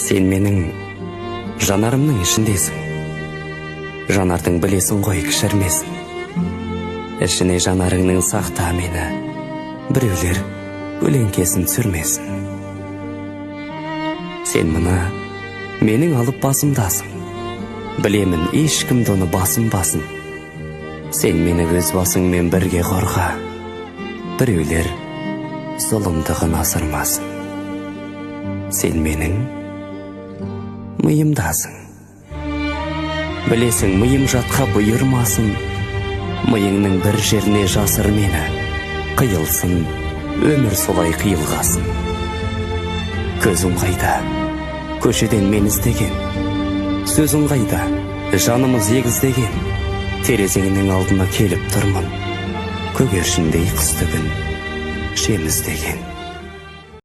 Сен менің жанарымның ішіндесің. Жанардың білесің ғой кішірмесін. Ішіне жанарыңның сақта мені, біреулер көлеңкесін түсірмесін. Сен мына менің алып басымдасың. Білемін, ешкімді оны басынбасын. Сен мені өз басыңмен бірге қорға. Біреулер зұлымдығын асырмасын. Сен менің миымдасың. Білесің, миым жатқа бұйырмасын. Миыңның бір жеріне жасыр мені. Қиылсын, өмір солай қиылғасын. Көзің қайда, көшеден мен іздеген. Сөзің қайда, жанымыз егіздеген. Терезеңнің алдына келіп тұрмын. Көгершіндей қысты күн жем іздеген.